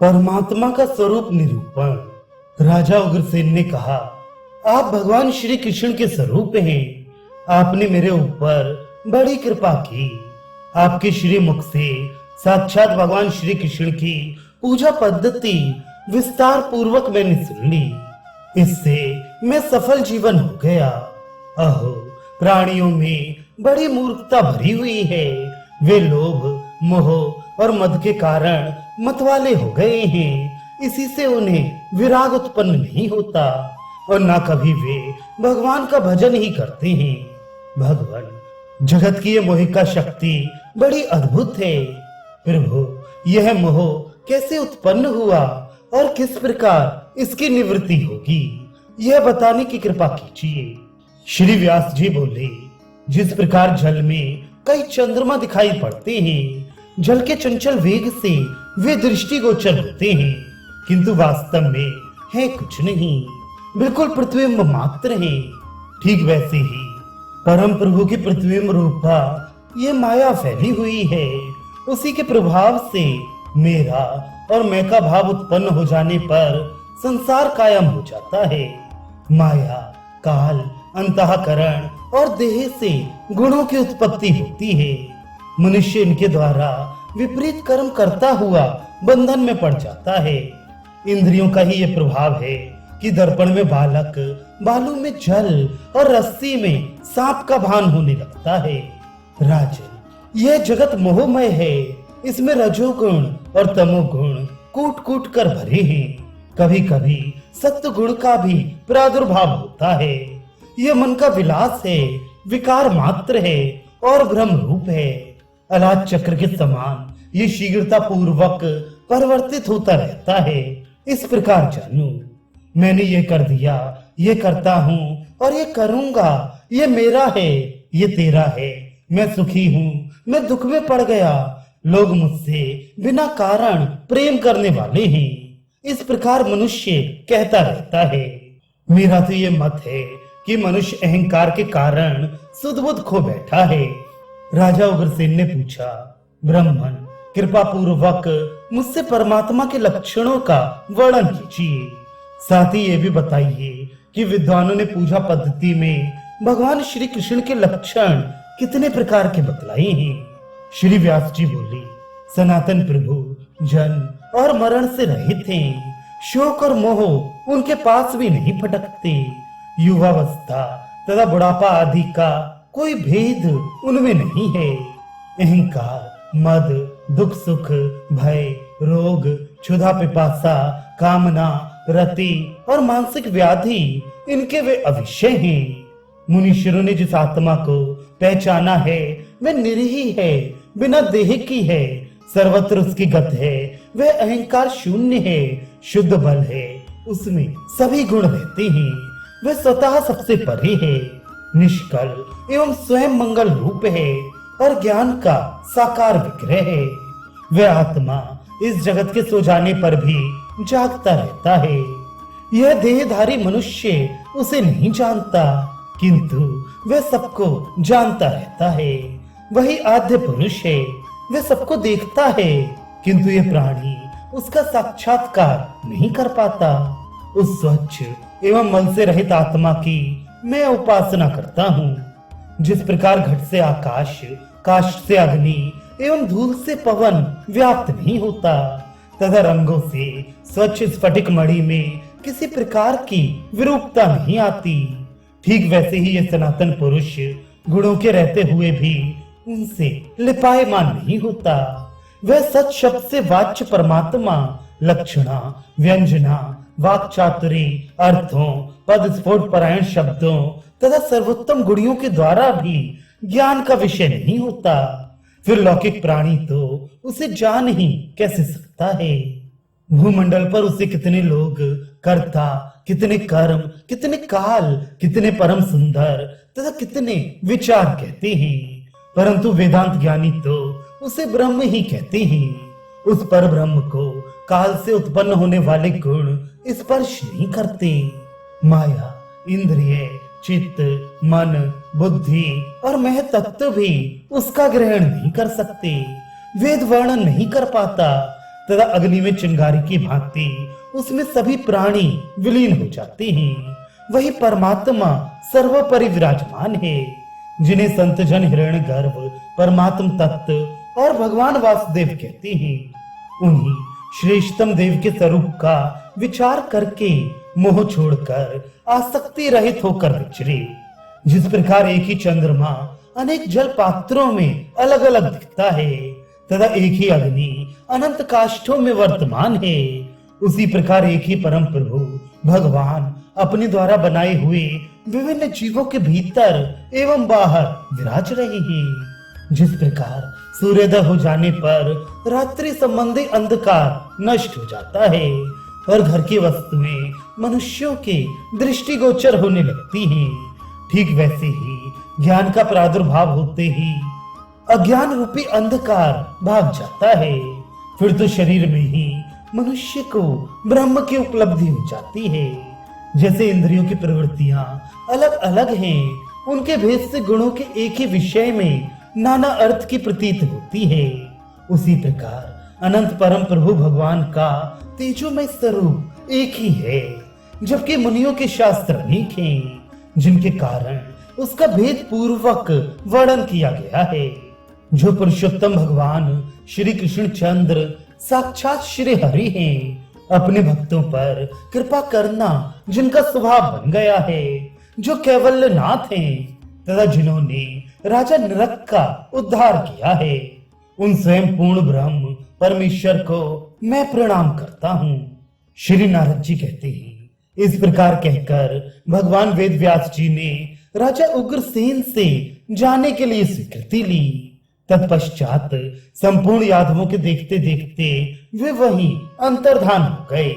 परमात्मा का स्वरूप निरूपण। राजा उग्रसेन ने कहा, आप भगवान श्री कृष्ण के स्वरूप हैं। आपने मेरे ऊपर बड़ी कृपा की। आपके श्री मुख से साक्षात भगवान श्री कृष्ण की पूजा पद्धति विस्तार पूर्वक मैंने सुन ली। इससे मैं सफल जीवन हो गया। अहो, प्राणियों में बड़ी मूर्खता भरी हुई है। वे लोभ, मोह और मद के कारण मतवाले हो गए हैं। इसी से उन्हें विराग उत्पन्न नहीं होता और ना कभी वे भगवान का भजन ही करते हैं। भगवान, जगत की यह मोहिका शक्ति बड़ी अद्भुत है। प्रभु, यह मोह कैसे उत्पन्न हुआ और किस प्रकार इसकी निवृत्ति होगी, यह बताने की कृपा कीजिए। श्री व्यास जी बोले, जिस प्रकार जल में कई चंद्रमा दिखाई पड़ते हैं, जल के चंचल वेग से वे दृष्टिगोचर होते हैं, किंतु वास्तव में है कुछ नहीं, बिल्कुल प्रतिबिंब मात्र है। ठीक वैसे ही परम प्रभु की प्रतिबिंब रूपा ये माया फैली हुई है। उसी के प्रभाव से मेरा और मैं का भाव उत्पन्न हो जाने पर संसार कायम हो जाता है। माया, काल, अंतःकरण और देह से गुणों की उत्पत्ति होती है। मनुष्य इनके द्वारा विपरीत कर्म करता हुआ बंधन में पड़ जाता है। इंद्रियों का ही यह प्रभाव है कि दर्पण में बालक, बालू में जल और रस्सी में सांप का भान होने लगता है। राजन, यह जगत मोहमय है। इसमें रजोगुण और तमोगुण कूट कूट कर भरे हैं। कभी कभी सत्व गुण का भी प्रादुर्भाव होता है। यह मन का विलास है, विकार मात्र है और भ्रम रूप है। अलाद चक्र के समान ये शीघ्रता पूर्वक परिवर्तित होता रहता है। इस प्रकार जानू, मैंने ये कर दिया, ये करता हूँ और ये करूंगा, ये मेरा है, ये तेरा है, मैं सुखी हूँ, मैं दुख में पड़ गया, लोग मुझसे बिना कारण प्रेम करने वाले हैं। इस प्रकार मनुष्य कहता रहता है। मेरा तो ये मत है कि मनुष्य अहंकार के कारण सुध बुध खो बैठा है। राजा उग्रसेन ने पूछा, ब्राह्मण, कृपा पूर्वक मुझसे परमात्मा के लक्षणों का वर्णन कीजिए। साथ ही ये भी बताइए कि विद्वानों ने पूजा पद्धति में भगवान श्री कृष्ण के लक्षण कितने प्रकार के बतलाए हैं। श्री व्यास जी बोले, सनातन प्रभु जन्म और मरण से रहित हैं। शोक और मोह उनके पास भी नहीं फटकते। युवावस्था तथा बुढ़ापा आदि का कोई भेद उनमें नहीं है। अहंकार, मद, दुख सुख, भय, रोग, क्षुधा, पिपासा, कामना, रति और मानसिक व्याधि इनके वे अविषय हैं। मुनीश्वरों ने जिस आत्मा को पहचाना है वह निरीह है, बिना देह की है, सर्वत्र उसकी गत है, वह अहंकार शून्य है, शुद्ध बल है, उसमें सभी गुण रहते हैं, वह स्वतः सबसे परे है, निष्कल एवं स्वयं मंगल रूप है और ज्ञान का साकार विग्रह है। वह आत्मा इस जगत के सो जाने पर भी जागता रहता है। यह देहधारी मनुष्य उसे नहीं जानता, किंतु वह सबको जानता रहता है। वही आद्य पुरुष है, वह सबको देखता है, किंतु ये प्राणी उसका साक्षात्कार नहीं कर पाता। उस स्वच्छ एवं मल से रहित आत्मा की मैं उपासना करता हूँ। जिस प्रकार घट से आकाश, काष्ठ से अग्नि एवं धूल से पवन व्याप्त नहीं होता, तथा रंगों से स्वच्छ स्फटिक मणि में किसी प्रकार की विरूपता नहीं आती, ठीक वैसे ही ये सनातन पुरुष गुणों के रहते हुए भी उनसे लिपायमान नहीं होता। वह सच शब्द से वाच्य परमात्मा लक्षणा, व्यंजना, वाक चातुरी, अर्थों, पद स्फोट परायण शब्दों तथा सर्वोत्तम गुणियों के द्वारा भी ज्ञान का विषय नहीं होता। फिर लौकिक प्राणी तो उसे जान ही कैसे सकता है। भूमंडल पर उसे कितने लोग, कर्ता, कितने कर्म, कितने काल, कितने परम सुंदर तथा कितने विचार कहते हैं, परंतु वेदांत ज्ञानी तो उसे ब्रह्म ही कहते हैं। उस पर ब्रह्म को काल से उत्पन्न होने वाले गुण स्पर्श नहीं करते। माया, इंद्रिय, चित्त, मन, बुद्धि और मह तत्व भी उसका ग्रहण नहीं कर सकते। वेद वर्णन नहीं कर पाता। तथा अग्नि में चिंगारी की भांति उसमें सभी प्राणी विलीन हो जाते हैं। वही परमात्मा सर्वोपरि विराजमान है, जिन्हें संत जन हिरण्यगर्भ, परमात्म तत्व और भगवान वासुदेव कहते हैं। उन्हीं श्रेष्ठतम देव के स्वरूप का विचार करके मोह छोड़कर आसक्ति रहित होकर विचरे। जिस प्रकार एक ही चंद्रमा अनेक जल पात्रों में अलग अलग दिखता है तथा एक ही अग्नि अनंत काष्ठों में वर्तमान है, उसी प्रकार एक ही परम प्रभु भगवान अपने द्वारा बनाए हुए विभिन्न जीवों के भीतर एवं बाहर विराज रहे हैं। जिस प्रकार सूर्योदय हो जाने पर रात्रि संबंधी अंधकार नष्ट हो जाता है और घर की वस्तुएं मनुष्यों के दृष्टिगोचर होने लगती हैं, ठीक वैसे ही ज्ञान का प्रादुर्भाव होते ही अज्ञान रूपी अंधकार भाग जाता है। फिर तो शरीर में ही मनुष्य को ब्रह्म की उपलब्धि हो जाती है। जैसे इंद्रियों की प्रवृत्तियां अलग अलग हैं, उनके भेद से गुणों के एक ही विषय में नाना अर्थ की प्रतीत होती है, उसी प्रकार अनंत परम प्रभु भगवान का तेजोमय स्वरूप एक ही है। जबकि मुनियों के शास्त्र अनेक हैं, जिनके कारण उसका भेद पूर्वक वर्णन किया गया है। जो पुरुषोत्तम भगवान श्री कृष्ण चंद्र साक्षात श्री हरि हैं, अपने भक्तों पर कृपा करना जिनका स्वभाव बन गया है, जो कैवल्यनाथ हैं तथा जिन्होंने राजा नरक का उद्धार किया है, उन स्वयं पूर्ण ब्रह्म परमेश्वर को मैं प्रणाम करता हूँ। श्री नारद जी कहते हैं, इस प्रकार कहकर भगवान वेद व्यास जी ने राजा उग्रसेन से जाने के लिए स्वीकृति ली। तत्पश्चात संपूर्ण यादवों के देखते देखते वे वहीं अंतर्धान हो गए।